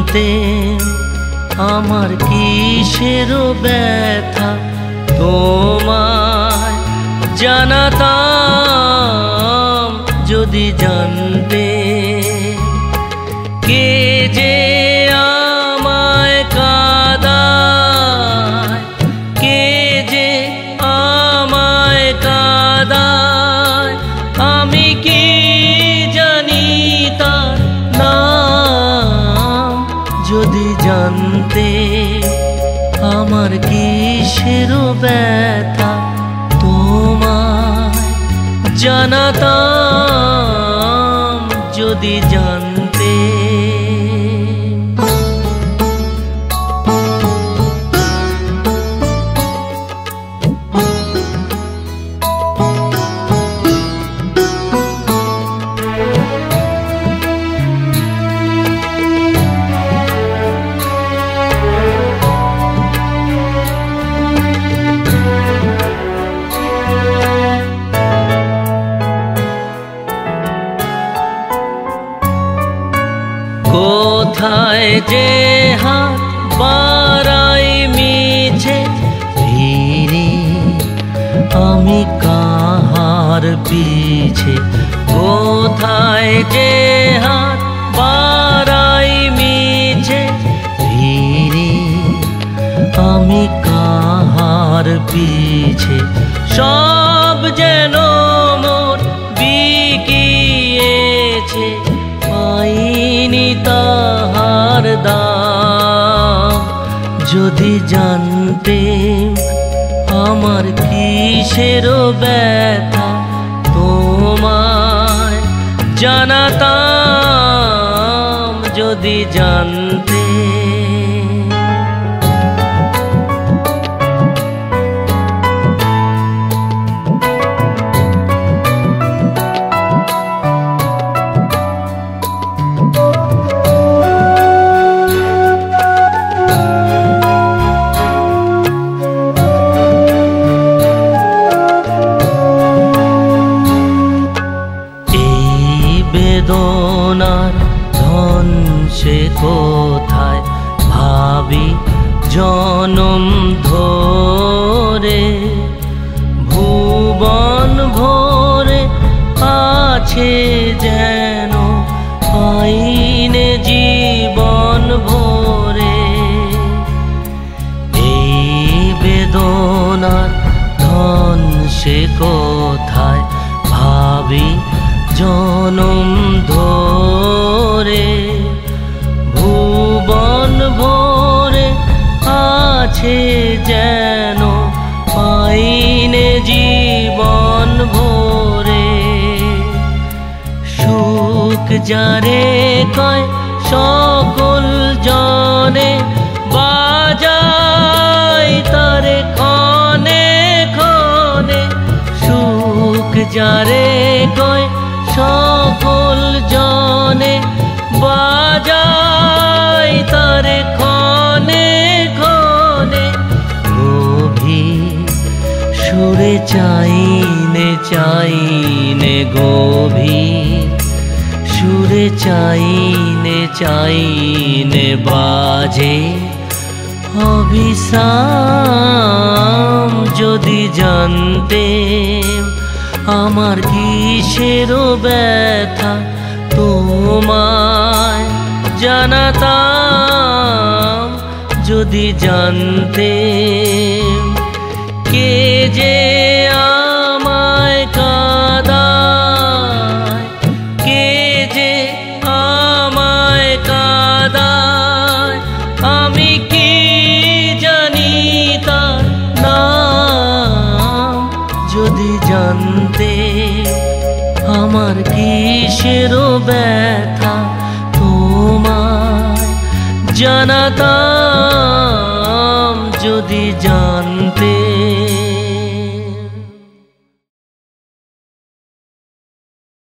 জানতে আমার কিসের ব্যথা তোমায় জানাতাম যদি জানতে কে যে আমায় কাঁদায় কে যে আমায় কাঁদায় আমি কি জানি তার নাম যদি জানতে আমার কিসের ব্যথা তোমায় জানাতাম যদি জানতে কোথায় যে হাত বাড়াই মিছে ফিরি আমি কাহার পিছে কোথায় যে হাত বাড়াই মিছে ফিরি আমি কাহার পিছে সব যেন মোর বিকিয়েছে পাইনি তাহার দাম যদি জানতে আমার কিসের ব্যথা তোমায় জানাতাম যদি জানতে বেদনার ধন সে কোথায় ভাবি জনম ধরে ভুবন ভরে আছে যেন পাইনে জীবন ভরে এই বেদনার ধন সে কোথায় ভাবি জনম ধরে ভুবন ভরে আছে যেন পাইনে জীবন ভরে সুখ যারে কয় সকল জনে বাজাই তারে ক্ষণে ক্ষণে সুখ যারে কয় সকল জনে বাজাই তারে ক্ষণে ক্ষণে গভীর সুরে চাইনে চাইনে গভীর সুরে চাইনে চাইনে বাজে অভিশাপ যদি জানতে আমার কিসের ব্যথা তোমায় জানাতাম যদি জানতে কে যে আমায় কাঁদায় কে যে আমায় কাঁদায় আমি কি জানি তার নাম যদি জানতে আমার কিসের ব্যথা তোমায় জানাতাম যদি